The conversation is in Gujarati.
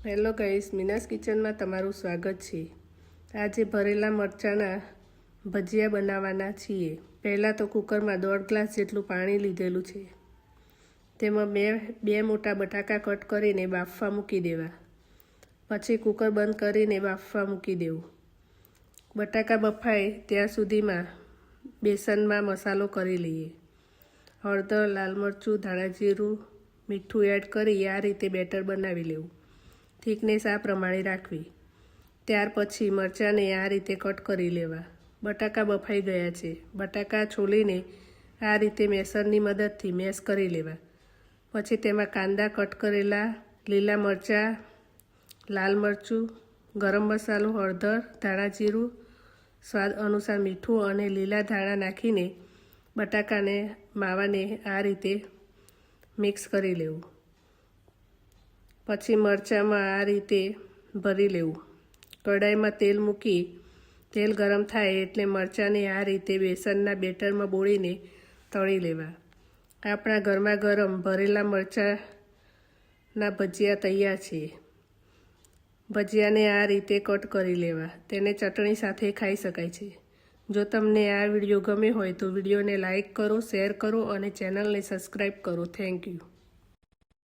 હેલો ગાઈસ, મીનાસ કિચનમાં તમારું સ્વાગત છે। આજે ભરેલા મરચાંના ભજીયા બનાવવાના છીએ। પહેલાં તો કુકરમાં 1.5 ગ્લાસ જેટલું પાણી લીધેલું છે। તેમાં બે મોટા બટાકા કટ કરીને બાફવા મૂકી દેવા। પછી કુકર બંધ કરીને બાફવા મૂકી દેવું। બટાકા બફાય ત્યાં સુધીમાં બેસનમાં મસાલો કરી લઈએ। હળદર, લાલ મરચું, ધાણા જીરું, મીઠું એડ કરી આ રીતે બેટર બનાવી લેવું। થિકનેસ આ પ્રમાણે રાખવી। ત્યાર પછી મરચાંને આ રીતે કટ કરી લેવા। બટાકા બફાઈ ગયા છે। બટાકા છોલીને આ રીતે મેસરની મદદથી મેશ કરી લેવા। પછી તેમાં કાંદા કટ કરેલા, લીલા મરચાં, લાલ મરચું, ગરમ મસાલો, હળદર, ધાણા જીરું, સ્વાદ અનુસાર મીઠું અને લીલા ધાણા નાખીને બટાકાને માવાને આ રીતે મિક્સ કરી લેવું। પછી મરચાંમાં આ રીતે ભરી લેવું। કઢાઈમાં તેલ મૂકી તેલ ગરમ થાય એટલે મરચાંને આ રીતે બેસનના બેટરમાં બોળીને તળી લેવા। આપણા ગરમા ગરમ ભરેલા મરચાંના ભજીયા તૈયાર છે। ભજીયાને આ રીતે કટ કરી લેવા। તેને ચટણી સાથે ખાઈ શકાય છે। જો તમને આ વિડીયો ગમે હોય તો વિડીયોને લાઈક કરો, શેર કરો અને ચેનલને સબસ્ક્રાઈબ કરો। Thank you.